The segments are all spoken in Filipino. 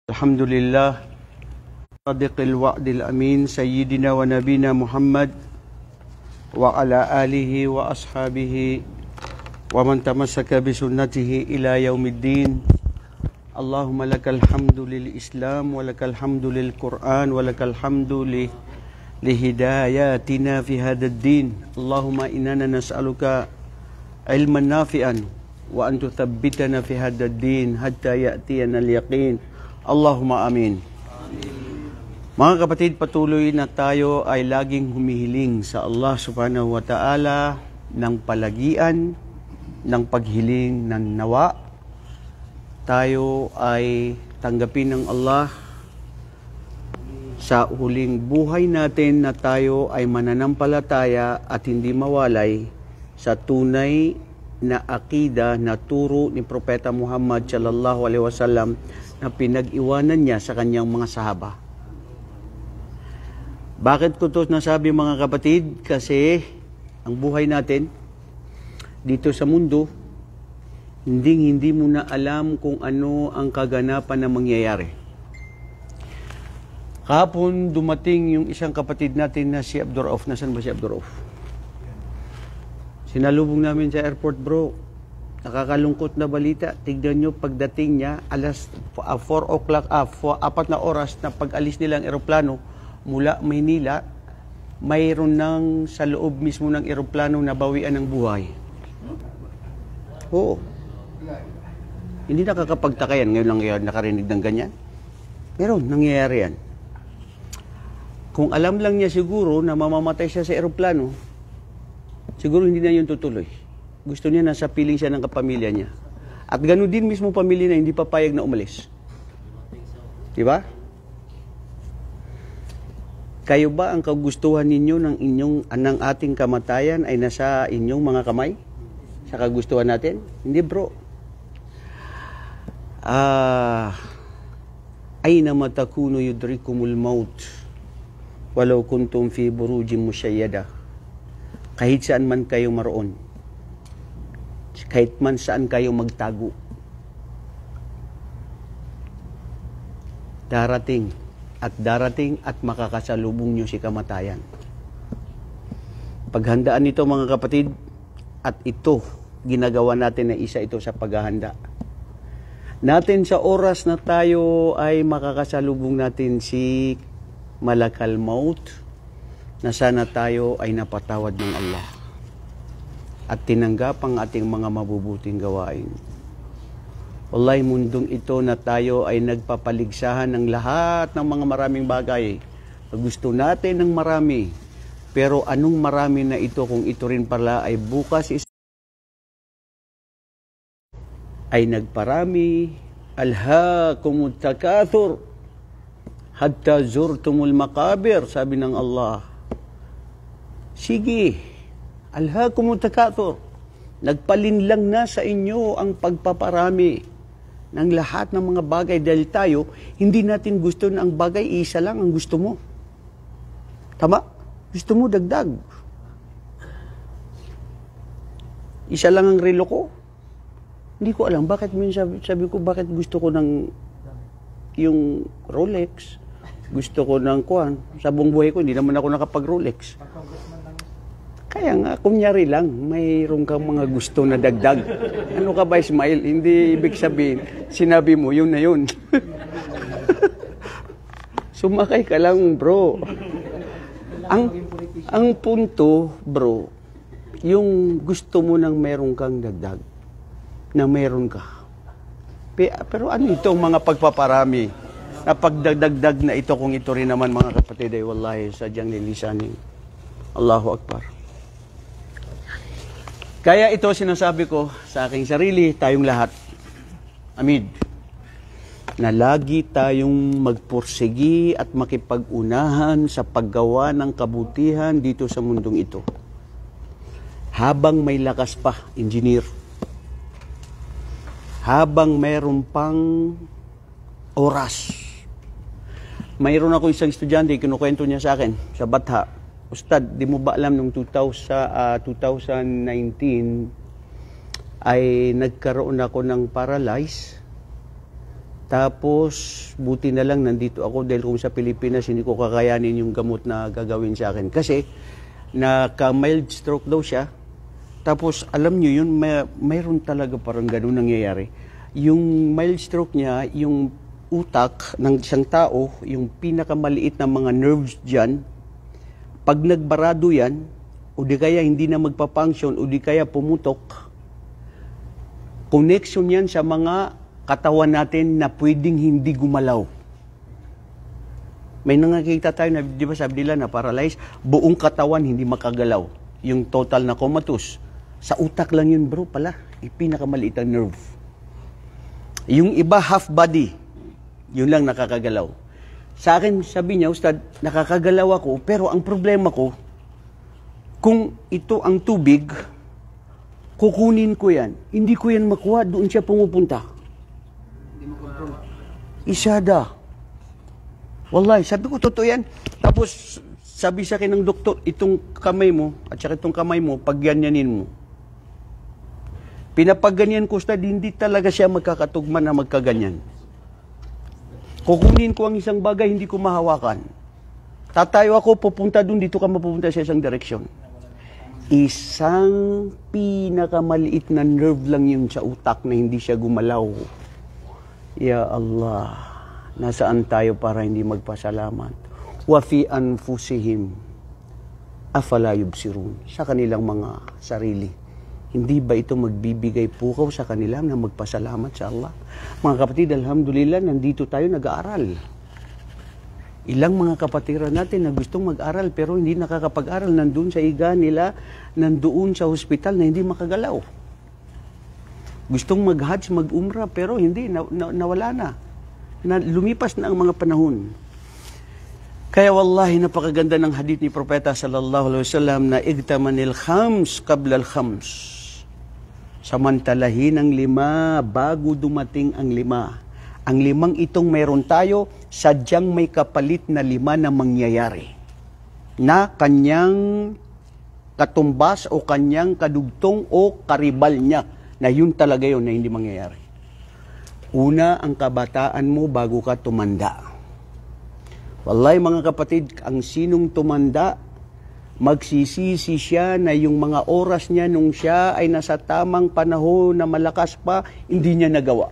Alhamdulillah, sadiqil wa'dil amin, sayyidina wa nabina Muhammad wa ala alihi wa ashabihi wa man tamassaka bi sunnatihi ila yaumiddin. Allahumma lakal hamdu lil Islam wa lakal hamdu lil Quran wa lakal hamdu li hidayatina fi hadad din. Allahumma inna nas'aluka ilman nafi'an wa an tuthabbitana fi hadad din hatta ya'tiyana al-yaqin. Allahumma amin. Mga kapatid, patuloy na tayo ay laging humihiling sa Allah subhanahu wa ta'ala ng palagian, ng paghiling ng nawa. Tayo ay tanggapin ng Allah sa huling buhay natin na tayo ay mananampalataya at hindi mawalay sa tunay na akida na turo ni Propeta Muhammad sallallahu alaihi wasallam na pinag-iwanan niya sa kanyang mga sahaba. Bakit ko ito nasabi, mga kapatid? Kasi ang buhay natin dito sa mundo, hindi mo na alam kung ano ang kaganapan na mangyayari. Kahapon dumating yung isang kapatid natin na si Abdurrauf. Nasaan ba si Abdurrauf? Sinalubong namin sa airport, bro. Nakakalungkot na balita. Tignan nyo, pagdating niya, alas 4 o'clock, 4 na oras na pag-alis nilang eroplano mula Maynila, mayroon nang sa loob mismo ng eroplano na bawian ng buhay. Oo. Hindi nakakapagtaka yan. Ngayon lang yan nakarinig ng ganyan. Pero nangyayari yan. Kung alam lang niya siguro na mamamatay siya sa eroplano, siguro hindi na yun tutuloy. Gusto niya nasa piling siya ng kapamilya niya. At gano'n din mismo pamilya na hindi papayag na umalis. Diba? Kayo ba ang kagustuhan ninyo ng ating kamatayan ay nasa inyong mga kamay? Sa kagustuhan natin? Hindi, bro. Aina matakunu yudrikumul maut walau kuntum fi burujin musyayyada. Kahit saan man kayo maroon, kahit man saan kayo magtago, darating at makakasalubong nyo si kamatayan. Paghandaan nito, mga kapatid, at ito, ginagawa natin na isa ito sa paghahanda natin sa oras na tayo ay makakasalubong natin si Malakal Maut, na sana tayo ay napatawad ng Allah at tinanggap ang ating mga mabubuting gawain. Wallahi, mundong ito na tayo ay nagpapaligsahan ng lahat ng mga maraming bagay. Gusto natin ng marami, pero anong marami na ito kung ito rin pala ay bukas ay nagparami. Alhaakumut takathur hatta zurtumul maqabir, sabi ng Allah. Sige, alhaakumut takathur, nagpalinlang na sa inyo ang pagpaparami ng lahat ng mga bagay dahil tayo, hindi natin gusto na ang bagay, isa lang ang gusto mo. Tama? Gusto mo dagdag. Isa lang ang relo ko. Hindi ko alam bakit sabi ko bakit gusto ko ng yung Rolex. Gusto ko ng kuwan. Sa buong buhay ko, hindi naman ako nakapag-Rolex. Kaya nga, kunyari lang, mayroon kang mga gusto na dagdag. Ano ka ba, Ismail? Hindi ibig sabihin, sinabi mo, yun na yun. Sumakay ka lang, bro. Ang punto, bro, yung gusto mo nang meron kang dagdag, na meron ka. Pero ano itong mga pagpaparami na pagdagdag na ito, kung ito rin naman, mga kapatid, ay wallahi sadyang nilisanin. Allahu Akbar. Kaya ito sinasabi ko sa aking sarili, tayong lahat, amid, na lagi tayong magpursigi at makipag-unahan sa paggawa ng kabutihan dito sa mundong ito. Habang may lakas pa, engineer, habang mayroon pang oras. Mayroon ako isang estudyante, kinukwento niya sa akin, sa Batha. Ustad, di mo ba alam nung 2019 ay nagkaroon ako ng paralyze Tapos, buti na lang nandito ako dahil kung sa Pilipinas hindi ko kakayanin yung gamot na gagawin sa akin. Kasi, naka-mild stroke daw siya. Tapos, alam nyo yun, mayroon talaga parang ganun nangyayari. Yung mild stroke niya, yung utak ng isang tao, yung pinakamaliit na mga nerves dyan, pag nagbarado yan, o di kaya hindi na magpa-function, o di kaya pumutok, connection yan sa mga katawan natin na pwedeng hindi gumalaw. May nakikita tayo na, di ba sabi nila na paralyzed, buong katawan hindi makagalaw. Yung total na comatose. Sa utak lang yun bro pala, pinakamaliit ang nerve. Yung iba half body, yun lang nakakagalaw. Sa akin, sabi niya, Ustad, nakakagalaw ako, pero ang problema ko, kung ito ang tubig, kukunin ko yan. Hindi ko yan makuha, doon siya pumupunta. Isada. Wallahi, sabi ko, totoo yan. Tapos, sabi sa akin ng doktor, itong kamay mo, at saka itong kamay mo, pagganyanin mo. Pinapagganyan ko, Ustad, hindi talaga siya magkakatugma na magkaganyan. Kukunin ko ang isang bagay, hindi ko mahawakan. Tatayo ako, pupunta doon, dito ka mapupunta sa isang direksyon. Isang pinakamaliit na nerve lang yun sa utak na hindi siya gumalaw. Ya Allah, nasaan tayo para hindi magpasalamat? Wa fi anfusihim afala yubsirun, sa kanilang mga sarili. Hindi ba ito magbibigay pukaw sa kanila na magpasalamat sa Allah? Mga kapatid, alhamdulillah, nandito tayo nag-aaral. Ilang mga kapatiran natin na gustong mag-aral pero hindi nakakapag-aral, nandun sa higa nila, nandoon sa hospital na hindi makagalaw. Gustong mag-hajj, mag-umrah, pero hindi, nawala na. Lumipas na ang mga panahon. Kaya wallahi, napakaganda ng hadith ni Propeta sallallahu alaihi wasallam na igtamanil khams qabla al-khams. Samantalahin ang 5 bago dumating ang 5. Ang 5 itong meron tayo, sadyang may kapalit na 5 na mangyayari. Na kanyang katumbas o kanyang kadugtong o karibal niya. Na yun talaga yun na hindi mangyayari. Una, ang kabataan mo bago ka tumanda. Wallahi mga kapatid, ang sinong tumanda, magsisisi siya na yung mga oras niya nung siya ay nasa tamang panahon na malakas pa, hindi niya nagawa.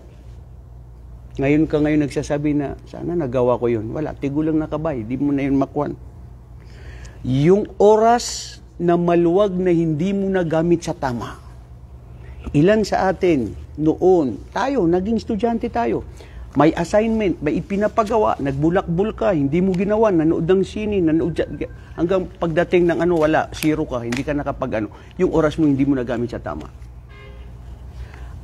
Ngayon ka ngayon nagsasabi na, sana nagawa ko yun. Wala, tigulang nakabay, di mo na yun makuhan. Yung oras na maluwag na hindi mo nagamit sa tama. Ilan sa atin noon, tayo, naging estudyante tayo, may assignment, may ipinapagawa, nagbulakbul ka, hindi mo ginawa, nanood ng sine, hanggang pagdating ng wala, 0 ka, hindi ka nakapag yung oras mo hindi mo nagamit sa tama.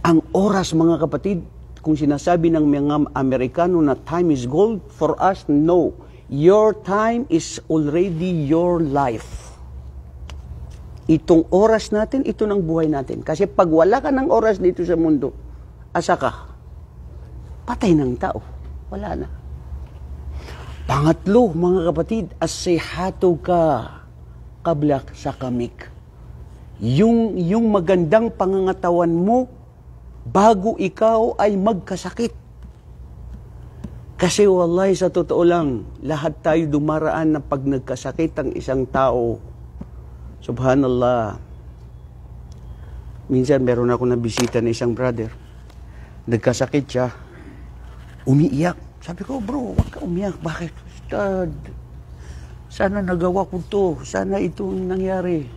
Ang oras, mga kapatid, kung sinasabi ng mga Amerikano na time is gold, for us, no. Your time is already your life. Itong oras natin, ito ng buhay natin. Kasi pag wala ka ng oras dito sa mundo, asa ka? Patay ng tao. Wala na. Pangatlo, mga kapatid, asihatu ka kabla sa kamik. Yung magandang pangangatawan mo, bago ikaw ay magkasakit. Kasi wallahi, sa totoo lang, lahat tayo dumaraan na pag nagkasakit ang isang tao, subhanallah. Minsan meron ako nabisita na isang brother. Nagkasakit siya. Umiiyak. Sabi ko, bro, wag ka umiyak. Bakit? Ustad, sana nagawa ko to. Sana itong nangyari.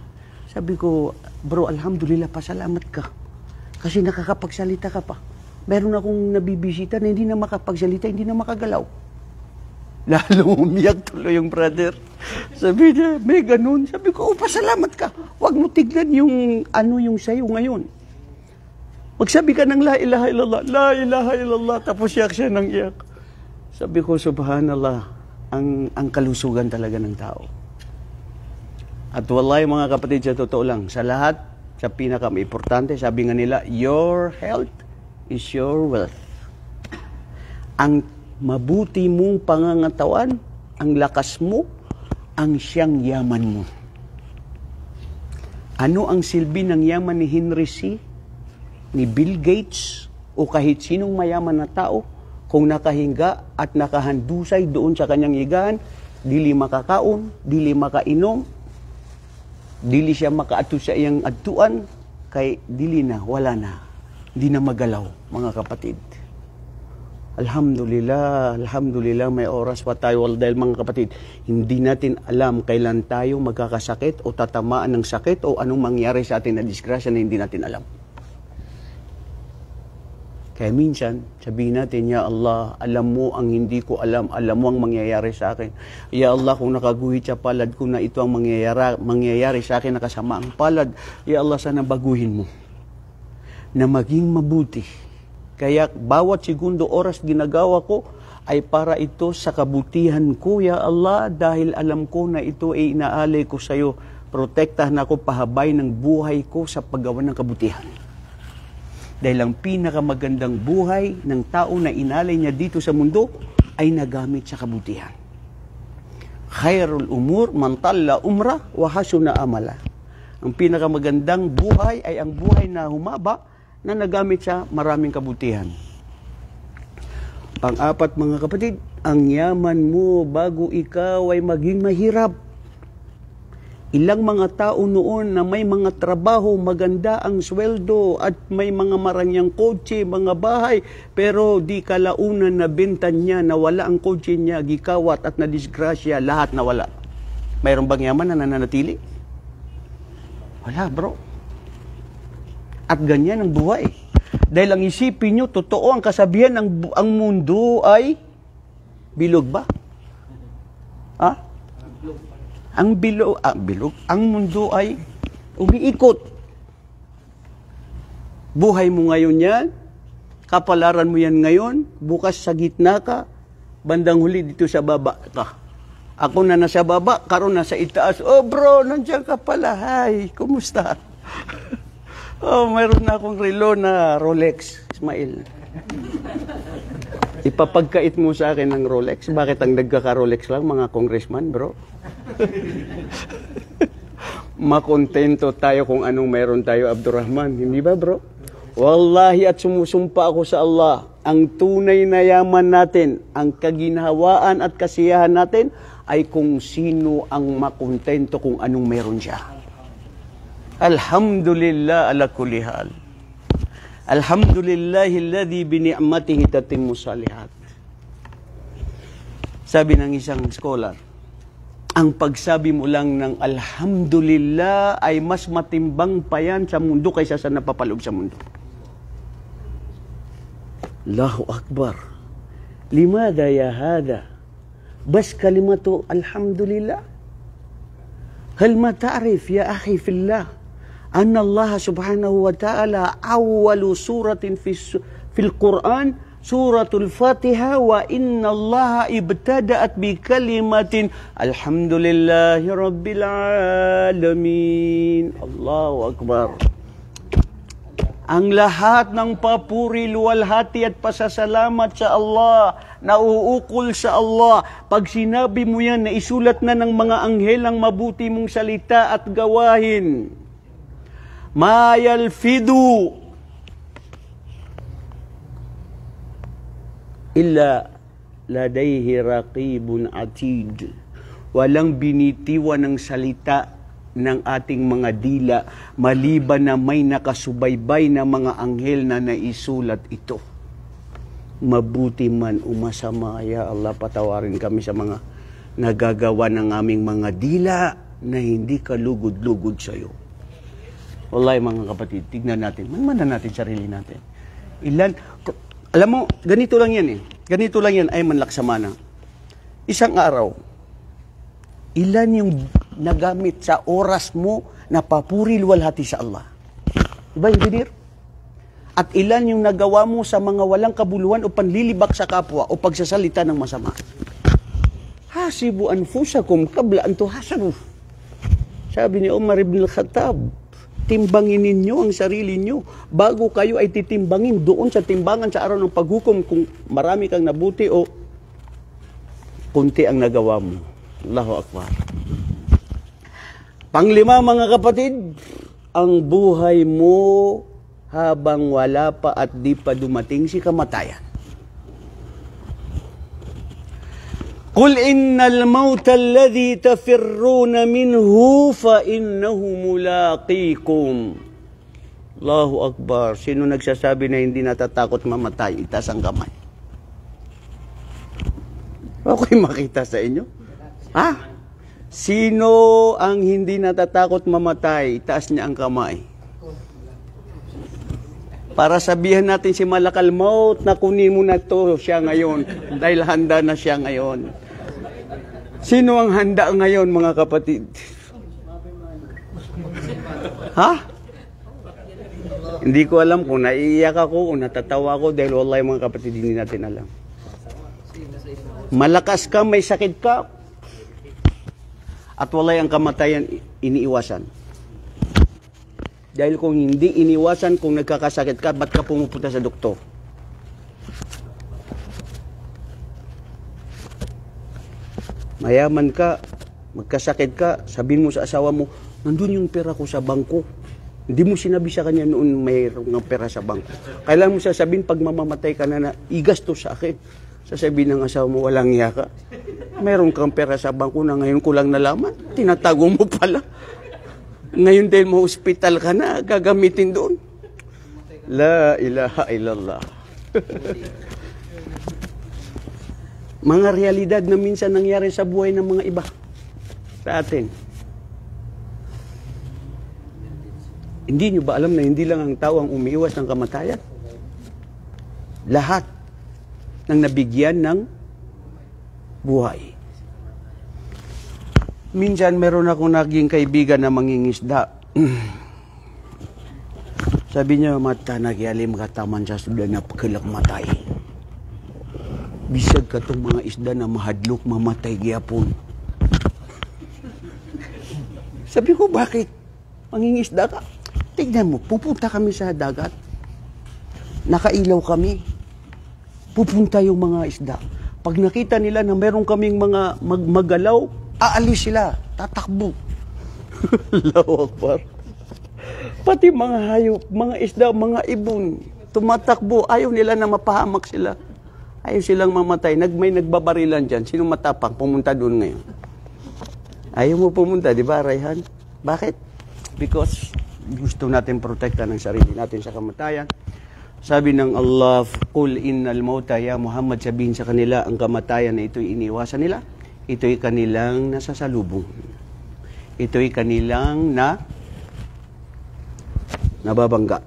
Sabi ko, bro, alhamdulillah, pasalamat ka. Kasi nakakapagsalita ka pa. Meron akong nabibisita na hindi na makapagsalita, hindi na makagalaw. Lalo umiyak tuloy yung brother. Sabi niya, may ganun. Sabi ko, pasalamat ka. Huwag mo tignan yung yung sayo ngayon. Magsabi ka ng la ilaha illallah, la ilaha illallah, tapos iyak siya ng iyak. Sabi ko, subhanallah, ang kalusugan talaga ng tao. At wallahi mga kapatid, sa totoo lang, sa lahat, sa pinaka-importante, sabi nga nila, your health is your wealth. Ang mabuti mong pangangatawan, ang lakas mo, ang siyang yaman mo. Ano ang silbi ng yaman ni Henry C., ni Bill Gates, o kahit sinong mayaman na tao, kung nakahinga at nakahandusay doon sa kanyang higaan, dili makakaon, dili makainom, dili siya makaato sa iyang adtuan, kay dili na, wala na. Hindi na magalaw, mga kapatid. Alhamdulillah, alhamdulillah, may oras pa tayo. Dahil mga kapatid, hindi natin alam kailan tayo magkakasakit o tatamaan ng sakit o anong mangyari sa atin na disgrasya na hindi natin alam. Kaya minsan, sabihin natin, Ya Allah, alam mo ang hindi ko alam mo ang mangyayari sa akin. Ya Allah, kung nakaguhit sa palad ko na ito ang mangyayari sa akin, nakasama ang palad, Ya Allah, sana baguhin mo na maging mabuti. Kaya bawat segundo oras ginagawa ko ay para ito sa kabutihan ko, Ya Allah, dahil alam ko na ito ay inaalay ko sa iyo. Protektahan ako, pahabay ng buhay ko sa paggawa ng kabutihan. Dahil ang pinakamagandang buhay ng tao na inalay niya dito sa mundo ay nagamit sa kabutihan. Khairul umur man talla umrah wa hasuna amala. Ang pinakamagandang buhay ay ang buhay na humaba na nagamit sa maraming kabutihan. Pang-apat, mga kapatid, ang yaman mo bago ikaw ay maging mahirap. Ilang mga tao noon na may mga trabaho, maganda ang sweldo at may mga marangyang kotse, mga bahay, pero di kalaunan na benta niya, nawala ang kotse niya, gikawat at nadisgrasya, lahat nawala. Mayroon bang yaman na nananatili? Wala, bro. At ganyan ang buhay. Dahil ang isipin nyo, totoo ang kasabihan, ang mundo ay bilog ba? Ha? Ang bilog, ang mundo ay umiikot. Buhay mo ngayon yan, kapalaran mo yan ngayon, bukas sa gitna ka, bandang huli dito sa baba ka. Ako na nasa baba, karon nasa itaas. Oh bro, nandiyan ka pala. Hi, kumusta? Oh, mayroon na akong relo na Rolex, Ismail. Ipapagkait mo sa akin ng Rolex. Bakit ang nagkaka-Rolex lang, mga congressman, bro? Makontento tayo kung anong meron tayo, Abdurrahman. Hindi ba, bro? Wallahi, at sumusumpa ako sa Allah, ang tunay na yaman natin, ang kaginhawaan at kasiyahan natin, ay kung sino ang makontento kung anong meron siya. Alhamdulillah ala kulli hal. Alhamdulillahilladzi bini'matihi tatimmu salihat. Sabi ng isang scholar, ang pagsabi mo lang ng alhamdulillah ay mas matimbang pa yan sa mundo kaysa sa napapaloob sa mundo. Allahu Akbar. Limada ya hada? Bas kalimatu alhamdulillah. Hal ma ta'rif ya akhi fillah أن الله سبحانه وتعالى أول سورة في القرآن سورة الفاتحة وإن الله ابتدأت بكلمة الحمد لله رب العالمين. الله أكبر. Ang lahat ng papuri, luwalhati at pasasalamat sa Allah, nauukol sa Allah. Pag sinabi mo yan, naisulat na ng mga anghel ang mabuti mong salita at gawahin. Ma yalfidu illa ladayhi raqibun atid. Walang binitiwan ng salita ng ating mga dila maliban na may nakasubaybay na mga anghel na naisulat ito. Mabuti man o masama, ya Allah, patawarin kami sa mga nagagawa ng aming mga dila na hindi kalugod-lugod sa iyo. Wallahi, mga kapatid, tignan natin. Manmanan natin sarili natin. Alam mo, ganito lang yan eh. Ganito lang yan ay manlaksamana. Isang araw, ilan yung nagamit sa oras mo na papuri luwalhati sa Allah? Diba, engineer? At ilan yung nagawa mo sa mga walang kabuluhan o panlilibak sa kapwa o pagsasalita ng masama? Hasibu anfusakum qabla an tuhasabu. Sabi ni Umar ibn al-Khattab, timbangin ninyo ang sarili nyo bago kayo ay titimbangin doon sa timbangan sa araw ng paghukom kung marami kang nabuti o kunti ang nagawa mo. Allahu Akbar. Panglima, mga kapatid, ang buhay mo habang wala pa at di pa dumating si kamatayan. Qul innal mauta alladhi tafirruna minhu fa innahu mulaqikum. Allahu Akbar. Sino nagsasabi na hindi natatakot mamatay? Itaas ang kamay. Okay makita sa inyo? Ha? Sino ang hindi natatakot mamatay? Itaas niya ang kamay. Para sabihan natin si Malakal Maut na kunin mo na to siya ngayon dahil handa na siya ngayon. Sino ang handa ngayon mga kapatid? Ha? Hindi ko alam kung naiiyak ako, kung natatawa ako dahil wallahi mga kapatid hindi natin alam. Malakas ka, may sakit ka, at walay ang kamatayan iniiwasan. Dahil kung hindi iniwasan, kung nagkakasakit ka, ba't ka pumupunta sa doktor? Mayaman ka, magkasakit ka, sabihin mo sa asawa mo, nandun yung pera ko sa bangko. Hindi mo sinabi sa kanya noon mayroong pera sa bangko. Kailangan mo sasabihin pag mamamatay ka na igastos sa akin. Sasabihin ng asawa mo, walang iya ka. Meron kang pera sa bangko na ngayon ko lang nalaman. Tinatago mo pala. Ngayon dahil mo hospital ka na, gagamitin doon. La ilaha illallah. Mga realidad na minsan nangyari sa buhay ng mga iba. Sa atin. Hindi nyo ba alam na hindi lang ang tao ang umiiwas ng kamatayan? Lahat ng nabigyan ng buhay. Minsan meron akong naging kaibigan na mangingisda. Sabi niya, mata nagyalim kataman sa sudan na pagkalak matay. Bisag ka itong mga isda na mahadlok, mamatay gyapon. Sabi ko, bakit? Mangingisda ka? Tignan mo, pupunta kami sa dagat. Nakailaw kami. Pupunta yung mga isda. Pag nakita nila na meron kaming mga magalaw, aalis sila, tatakbo. Allahu Akbar. Pati mga hayop, mga isda, mga ibon, tumatakbo. Ayaw nila na mapahamak sila. Ayaw silang mamatay. May nagbabarilan dyan. Sino matapang? Pumunta doon ngayon. Ayaw mo pumunta, di ba, Rayhan? Bakit? Because gusto natin protektan ng sarili natin sa kamatayan. Sabi ng Allah, Qul innal mauta ya Muhammad, sabihin sa kanila, ang kamatayan na ito'y iniwasan nila, ito'y kanilang nasasalubong. Ito'y kanilang nababangga.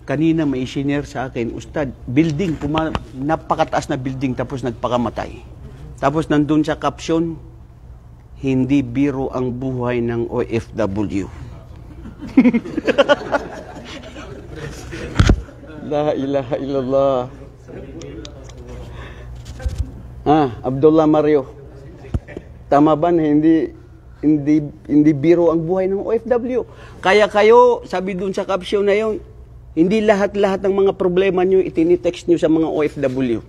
Kanina may engineer sa akin, Ustad, building, napakataas na building tapos nagpakamatay. Tapos nandun sa caption, hindi biro ang buhay ng OFW. La ilaha illallah. Abdullah Mario. Tama ba na hindi biro ang buhay ng OFW? Kaya kayo, sabi dun sa caption na yun, hindi lahat-lahat ng mga problema nyo itinitext nyo sa mga OFW.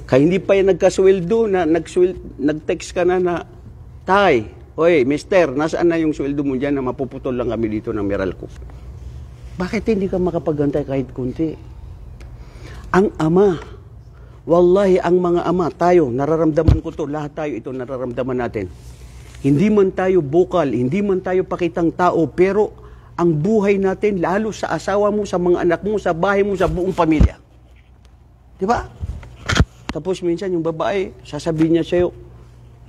Kaya hindi pa yung nagkasweldo na nag-text ka na Tay, oy, mister, nasaan na yung sweldo mo dyan na mapuputol lang kami dito ng Meralco? Bakit hindi ka makapagantay kahit kunti? Ang ama, wallahi ang mga ama, tayo, nararamdaman ko to, lahat tayo ito nararamdaman natin. Hindi man tayo bukal, hindi man tayo pakitang tao, pero ang buhay natin, lalo sa asawa mo, sa mga anak mo, sa bahay mo, sa buong pamilya. Di ba? Tapos minsan yung babae, sasabihin niya sa'yo,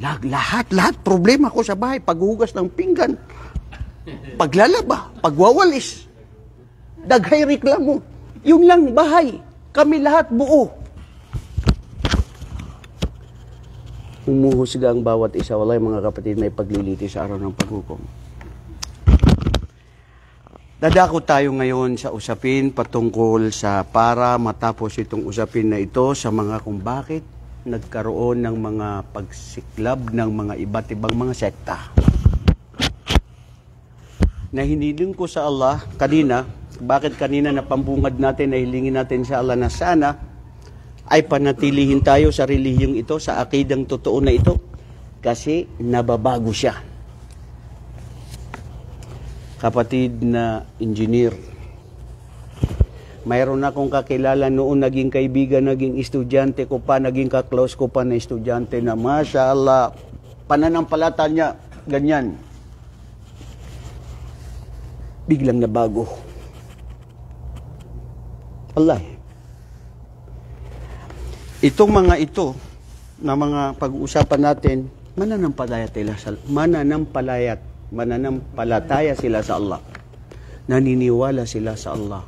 lahat problema ko sa bahay, paghuhugas ng pinggan, paglalaba, pagwawalis, daghay reklamo. Yun lang bahay, kami lahat buo. Umuhusga ang bawat isa. Walay mga kapatid, may pagliliti sa araw ng paghukom. Dadako tayo ngayon sa usapin patungkol sa para matapos itong usapin na ito sa mga kung bakit nagkaroon ng mga pagsiklab ng mga iba't ibang mga sekta. Nahiniling ko sa Allah kanina, bakit kanina napambungad natin, nahilingin natin sa Allah na sana ay panatilihin tayo sa relihiyong ito, sa akidang totoo na ito, kasi nababago siya. Kapatid na engineer, Mayroon akong kakilala noon, naging kaibigan, naging estudyante ko pa, naging kaklose ko pa na estudyante na Masya Allah, pananampalataya niya, ganyan. Biglang nabago. Allah. Itong mga ito, na mga pag-uusapan natin, mananampalataya sila sa Allah. Naniniwala sila sa Allah.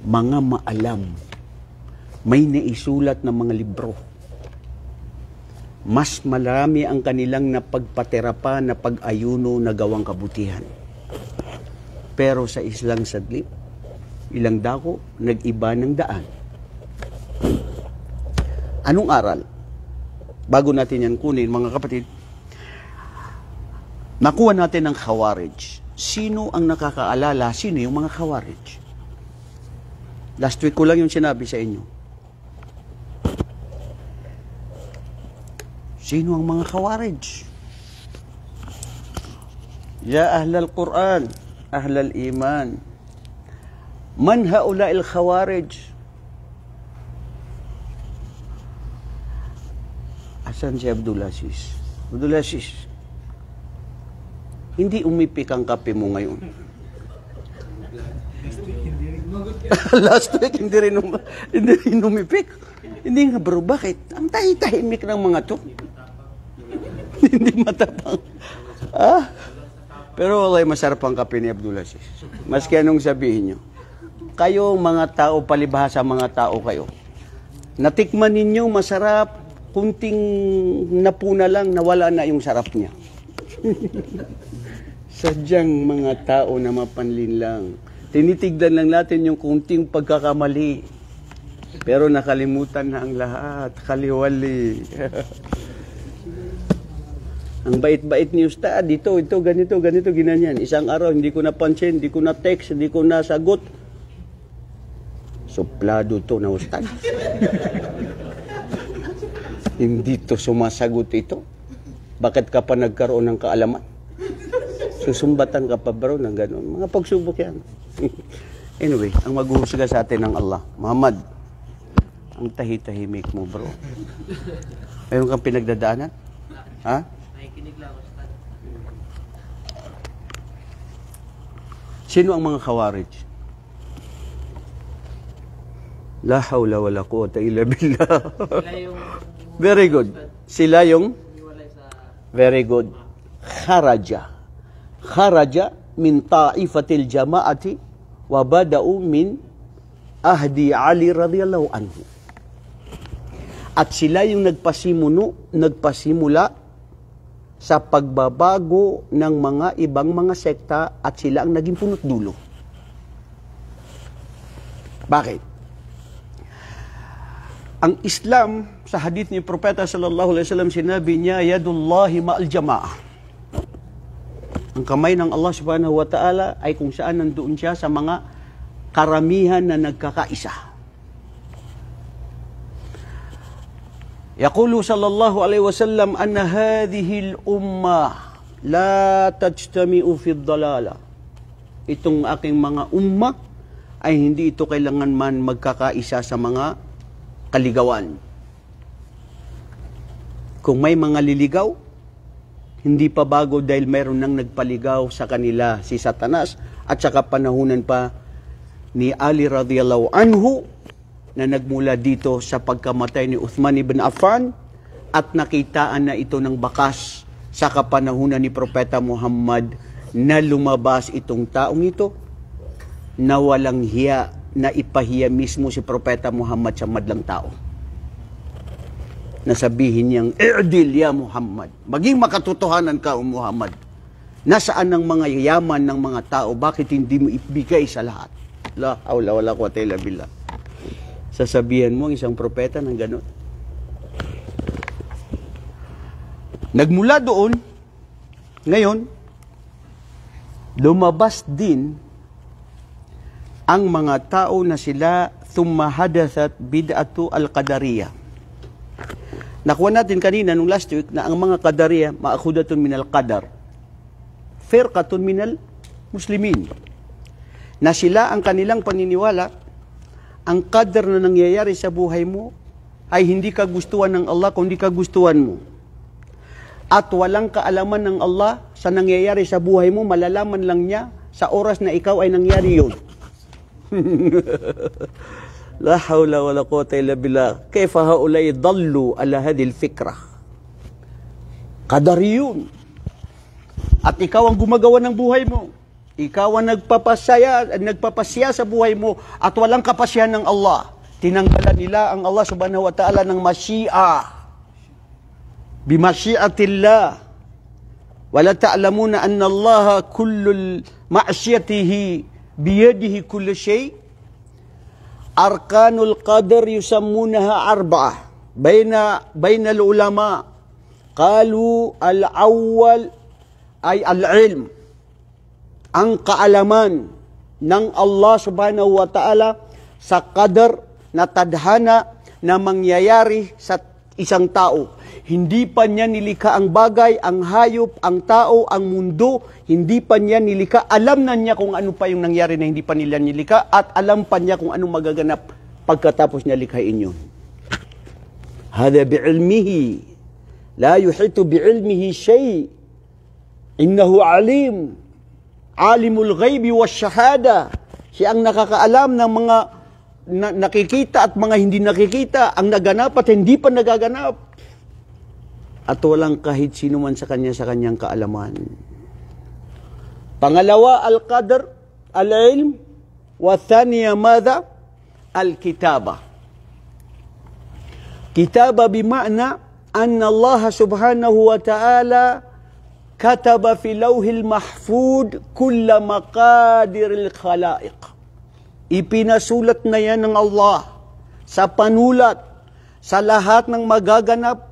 Mga maalam. May naisulat na mga libro. Mas marami ang kanilang napagpatera na pag-ayuno na gawang kabutihan. Pero sa islang sadlit, ilang dako, nag-iba ng daan. Anong aral? Bago natin yan kunin, mga kapatid, nakuha natin ng Khawarij. Sino ang nakakaalala? Sino yung mga Khawarij? Last week ko lang yung sinabi sa inyo. Sino ang mga Khawarij? Ya ahlal Quran, ahlal iman. Man haula'il Khawarij? Asan si Abdul Aziz? Abdul Aziz, hindi umipik ang kape mo ngayon. Last week, hindi rin umipik. Hindi nga bro, bakit? Ang tahimik ng mga to. Hindi matapang. Pero walay masarap ang kape ni Abdul Aziz. Maski anong sabihin nyo. Kayo mga tao, palibhasa mga tao kayo. Natikman ninyo masarap, kunting napuna lang, nawala na yung sarap niya. Sadyang mga tao na mapanlin lang. Tinitigdan lang natin yung kunting pagkakamali. Pero nakalimutan na ang lahat. Kaliwali. Ang bait-bait ni Ustad, ito, ganito, ginanyan. Isang araw, hindi ko napansin, hindi ko na text, hindi ko nasagot. Suplado to na Ustad. Hindi to sumasagot ito. Bakit ka pa nagkaroon ng kaalaman? Susumbatan ka pa bro ng gano'n. Mga pagsubok yan. Anyway, ang maghuhusga sa atin ng Allah. Muhammad, ang tahitahimik mo bro. Mayroon kang pinagdadaanan? Ha? Nakikinig lang ako sa Sino ang mga Khawarij? La hawla wala quwwata illa billah. sila yung Very good. Sila yung hiwalay sa very good. Kharaja min ta'ifatil jama'ati wa bada'u min ahdi Ali radhiyallahu anhu. At sila yung nagpasimula sa pagbabago ng mga ibang mga sekta at sila ang naging punot dulo. Bakit? Ang Islam, sa hadith ni Propeta sallallahu alaihi wasallam, sinabi niya, yadullahi ma'al jama'ah. Ang kamay ng Allah subhanahu wa ta'ala ay kung saan nandoon siya sa mga karamihan na nagkakaisa. Yaqulu sallallahu alaihi wasallam anna hadhihi al-ummah la tajtami'u fi ad-dalala. Itong aking mga ummah ay hindi ito kailangan man magkakaisa sa mga kaligawan. Kung may mga liligaw, hindi pa bago dahil mayroon nang nagpaligaw sa kanila si Satanas at saka panahunan pa ni Ali radhiyallahu anhu na nagmula dito sa pagkamatay ni Uthman ibn Affan at nakitaan na ito ng bakas sa kapanahunan ni Propeta Muhammad na lumabas itong taong ito na walang hiya na ipahiya mismo si Propeta Muhammad sa madlang tao. Nasabihin niyang, i'dil ya Muhammad. Maging makatotohanan ka, Muhammad. Nasaan ang mga yaman ng mga tao? Bakit hindi mo ibigay sa lahat? La hawla wala quwwata illa billah. Sasabihan mo ang isang propeta ng gano'n. Nagmula doon, ngayon, lumabas din ang mga tao na sila thumma hadathat bid'atu al-qadariyah. Nakuha natin kanina nung last week na ang mga qadariyah ma'khudatun min al-qadar. Firqatun min al-muslimin. Na sila ang kanilang paniniwala ang qadar na nangyayari sa buhay mo ay hindi kagustuhan ng Allah, kundi kagustuhan mo. At walang kaalaman ng Allah sa nangyayari sa buhay mo, malalaman lang niya sa oras na ikaw ay nangyari yun. La hawla wa la quwwata illa billah. Kayfa haulay dallu ala hadhihi al-fikra. Qadar yun. At ikaw ang gumagawa ng buhay mo. Ikaw ang nagpapasya sa buhay mo at walang kapasyahan ng Allah. Tinanggalan nila ang Allah subhanahu wa ta'ala ng masyi'a. Bimasyi'atillah. Wala ta'lamuna anna Allah kullul ma'siyatihi biyadihi kullu shay. Arkanul qadar yusammunaha arba'ah. Baina al-ulama. Qalu al-awwal ay al-ilm. Ang kaalaman ng Allah subhanahu wa ta'ala sa qadar na tadhana na mangyayari sa isang tao. Hindi pa niya nilikha ang bagay, ang hayop, ang tao, ang mundo. Hindi pa niya nilikha. Alam na niya kung ano pa yung nangyari na hindi pa nila nilikha at alam pa niya kung anong magaganap pagkatapos niya likhain yun. Hada bi'ilmihi. La yuhitu bi'ilmihi shay. Innahu alim. Alimul ghaibi wa shahada. Siya ang nakakaalam ng mga nakikita at mga hindi nakikita. Ang naganap at hindi pa nagaganap. At walang kahit sino man sa kanyang kaalaman. Pangalawa, al-qadr, al-ilm, wa thaniya madha, al-kitaba. Kitaba bima'na anna Allah subhanahu wa ta'ala kataba fi lawhil mahfud kulla maqadiril khalaiq. Ipinasulat na yan ng Allah sa panulat sa lahat ng magaganap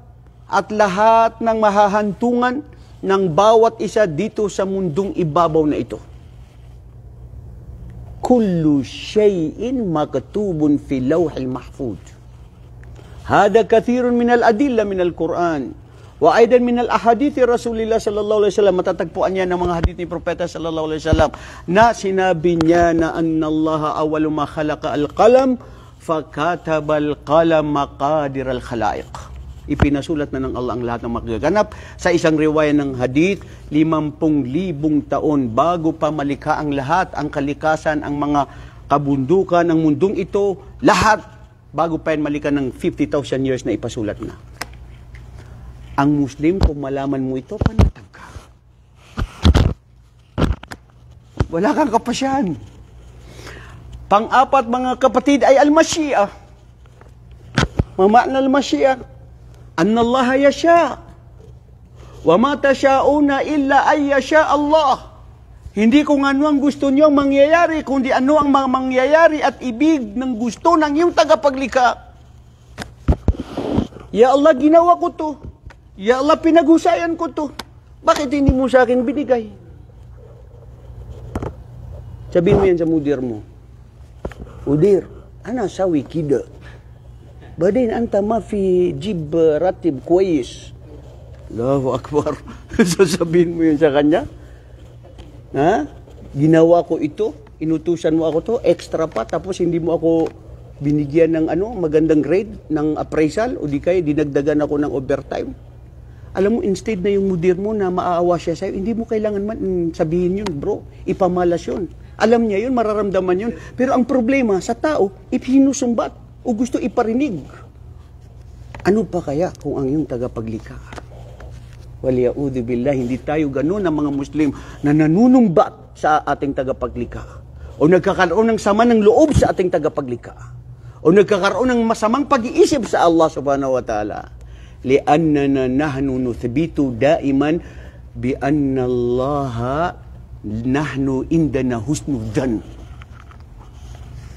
at lahat ng mahahantungan ng bawat isa dito sa mundong ibabaw na ito. Kullu shay'in maktubun fi lawhil mahfud. Hada kathirun min al-adilla min al-Quran. Wa aidan min al-ahadithi Rasulillah sallallahu alaihi wasallam. Matatagpuan niya ng mga hadith ni Propeta sallallahu alaihi wasallam na sinabi niya na anna Allah awwalu ma khalaqa al-qalam fakataba al-qalam maqadir al-khalaiq. Ipinasulat na ng Allah ang lahat ng magaganap. Sa isang riwaya ng hadith, 50,000 taon bago pa malikha ang lahat, ang kalikasan, ang mga kabundukan, ang mundong ito, lahat bago pa yan malikha ng 50,000 years na ipasulat na. Ang Muslim, kung malaman mo ito, panatag ka. Wala kang kapasyan. Pang-apat, mga kapatid, ay al-masyi'ah. Mama'na al-masyi'ah. Anna Allah yasha. Wa ma tasyauna illa ay yasha Allah. Hindi kung ano ang gusto niyo mangyayari, kundi ano ang mangyayari at ibig ng gusto ng iyong tagapaglikha. Ya Allah, ginawa ko to. Ya Allah, pinaghusayan ko to. Bakit hindi mo sa akin binigay? Sabihin mo yan sa mudir mo. Mudir, ana sawi kida. Badin anta ma fi jib ratib kwais. Allahu Akbar. Sasabihin mo yun sa kanya? Ha? Ginawa ko ito, inutusan mo ako to, extra pa, tapos hindi mo ako binigyan ng magandang grade, ng appraisal, o di kaya dinagdagan ako ng overtime. Alam mo, instead na yung mudir mo na maaawa siya sa'yo, hindi mo kailangan man sabihin yun, bro. Ipamalas yun. Alam niya yun, mararamdaman yun. Pero ang problema sa tao, ipinusumbat o gusto iparinig. Ano pa kaya kung ang iyong tagapaglikha? Waliya'udhu billah, hindi tayo ganun ang mga Muslim na nanunumbat sa ating tagapaglikha. O nagkakaroon ng sama ng loob sa ating tagapaglikha. O nagkakaroon ng masamang pag-iisip sa Allah subhanahu wa ta'ala. Li'annana nahnu nuthbitu daiman bi anna Allah nahnu indana husnul dhan.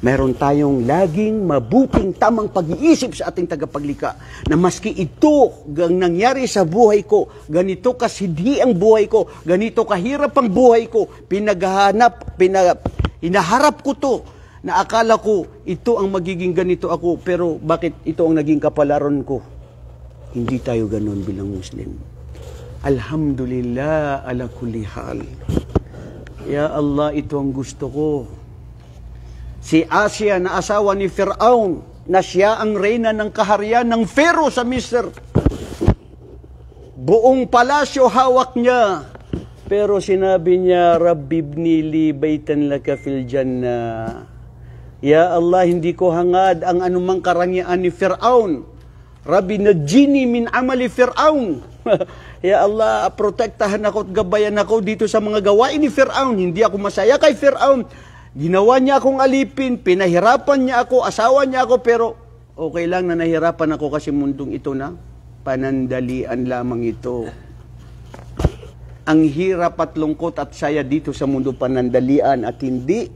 Meron tayong laging mabuting tamang pag-iisip sa ating tagapaglikha na maski ito ang nangyari sa buhay ko, ganito kasidhi ang buhay ko, ganito kahirap ang buhay ko, hinaharap ko to, na akala ko ito ang magiging ganito ako, pero bakit ito ang naging kapalaran ko? Hindi tayo ganun bilang Muslim. Alhamdulillah ala kulli hal. Ya Allah, ito ang gusto ko. Si Asia na asawa ni Firaun, na siya ang reyna ng kaharian ng Pharaoh sa Misr. Buong palasyo hawak niya. Pero sinabi niya, Rabbi ibni li baytan laka fil jannah. Ya Allah, hindi ko hangad ang anumang karangyaan ni Firaun. Rabbi najini min amali Firaun. Ya Allah, protektahan ako at gabayan ako dito sa mga gawain ni Firaun. Hindi ako masaya kay Firaun. Ginawa niya akong alipin, pinahirapan niya ako, asawa niya ako, pero okay lang na nahirapan ako kasi mundong ito na panandalian lamang ito. Ang hirap at lungkot at saya dito sa mundo panandalian at hindi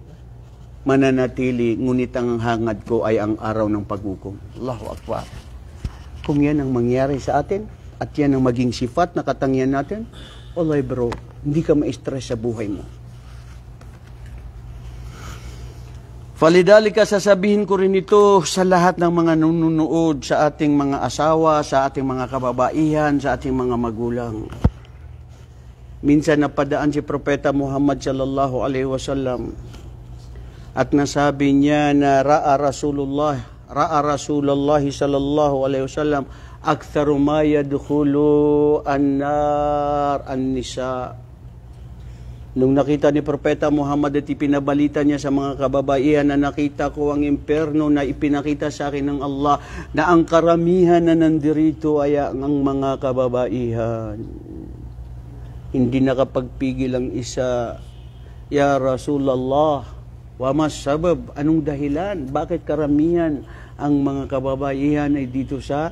mananatili, ngunit ang hangad ko ay ang araw ng paghukom. Allahu Akbar. Kung yan ang mangyari sa atin, at yan ang maging sifat na katangian natin, wallahi bro, hindi ka ma-stress sa buhay mo. Falidalika, sasabihin ko rin ito sa lahat ng mga nununood, sa ating mga asawa, sa ating mga kababaihan, sa ating mga magulang. Minsan napadaan si Propeta Muhammad sallallahu alaihi wasallam at nasabi niya na ra'a Rasulullah sallallahu alaihi wasallam aktharu ma yadkhulu an-nar an-nisa. Nung nakita ni Propeta Muhammad at ipinabalita niya sa mga kababaihan na nakita ko ang imperno na ipinakita sa akin ng Allah na ang karamihan na nandirito ay ang mga kababaihan. Hindi nakapagpigil ang isa, Ya Rasulullah, wa mas sabab, anong dahilan? Bakit karamihan ang mga kababaihan ay dito sa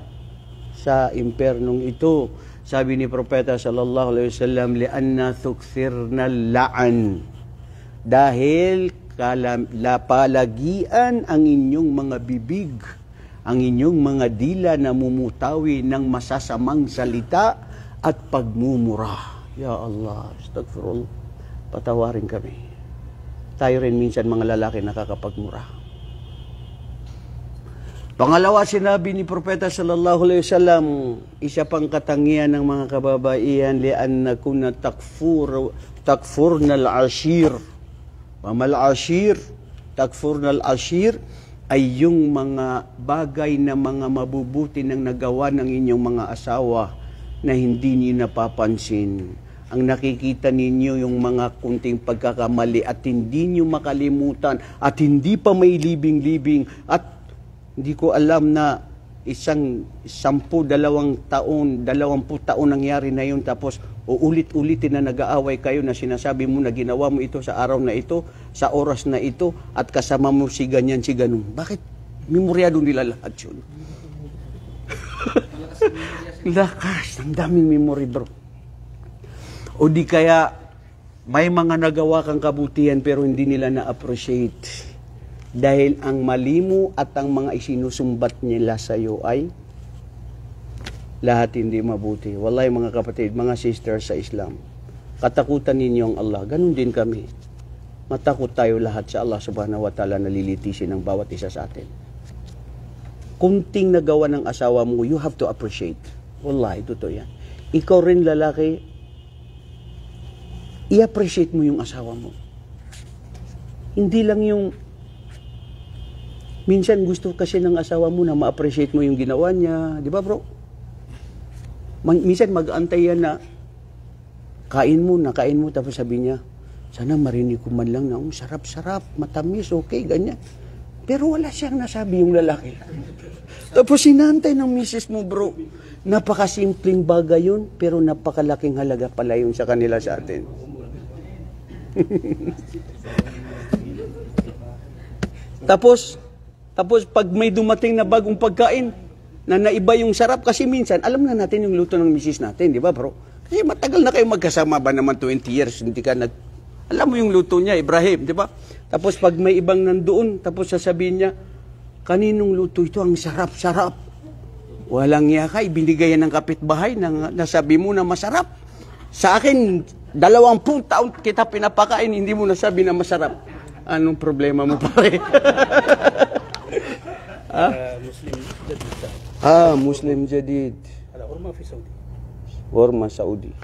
impernong ito? Sabi ni Propeta sallallahu alaihi wasallam, lianna tukthirna la'an. Dahil palagian ang inyong mga bibig, ang inyong mga dila na mumutawi ng masasamang salita at pagmumura. Ya Allah, astagfirullah, patawarin kami. Tayo rin minsan mga lalaki nakakapagmura. Pangalawa, sinabi ni Propeta sallallahu alaihi wasallam, isa pang katangian ng mga kababaihan, lianna kunna takfurnal ashir. Mamal ashir, takfurnal ashir ay yung mga bagay na mga mabubuti ng nagawa ng inyong mga asawa na hindi niyo napapansin. Ang nakikita ninyo yung mga kunting pagkakamali at hindi niyo makalimutan at hindi pa may libing-libing at hindi ko alam na 10, 20 taon nangyari na yun, tapos uulit-ulitin na nag-aaway kayo na sinasabi mo na ginawa mo ito sa araw na ito, sa oras na ito, at kasama mo si ganyan, si ganun. Bakit? Memoryado nila lahat yun. Lakas, ang daming memory, bro. O di kaya, may mga nagawa kang kabutihan pero hindi nila na-appreciate. Dahil ang mali mo at ang mga isinusumbat nila sa iyo ay lahat hindi mabuti. Wallahi mga kapatid, mga sisters sa Islam, katakutan ninyo ang Allah. Ganun din kami. Matakot tayo lahat sa Allah subhanahu wa ta'ala na lilitisin ng bawat isa sa atin. Kunting nagawa ng asawa mo, you have to appreciate. Wallahi, totoo yan. Ikaw rin lalaki, i-appreciate mo yung asawa mo. Hindi lang yung minsan gusto kasi ng asawa mo na ma-appreciate mo yung ginawa niya. Di ba, bro? Minsan mag-antay yan na kain mo, tapos sabi niya, sana marinig ko man lang na, sarap-sarap, matamis, okay, ganyan. Pero wala siyang nasabi yung lalaki. Tapos sinantay ng misis mo, bro. Napakasimpleng bagay yun, pero napakalaking halaga pala yun sa kanila sa atin. Tapos pag may dumating na bagong pagkain na naiba yung sarap, kasi minsan alam na natin yung luto ng misis natin, di ba, bro? Kasi matagal na kayo magkasama ba naman 20 years, hindi ka alam mo yung luto niya, Ibrahim, di ba? Tapos pag may ibang nandoon, tapos sasabihin niya, kaninong luto ito? Ang sarap-sarap. Walang yaka, ibinigay yan ng kapitbahay na nasabi mo na masarap. Sa akin, 20 taon kita pinapakain, hindi mo nasabi na masarap. Anong problema mo, pare? Muslim Jadid. Muslim Jadid. Ala, Orma fi Saudi. Orma Saudi.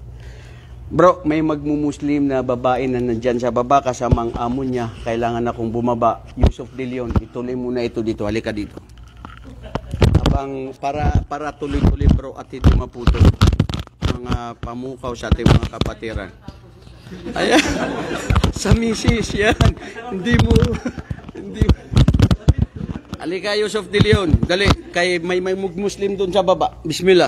Bro, may magmumuslim na babae na nandyan sa baba kasamang amo niya. Kailangan akong bumaba. Yusuf De Leon, ituloy muna ito dito. Halika dito. Habang para tuloy-tuloy bro at hindi maputo. Mga pamukaw sa ating mga kapatiran. Ayan. Sa misis yan. Hindi mo. Halika Yusuf De Leon. Dali. Kay may muslim doon sa baba. Bismillah.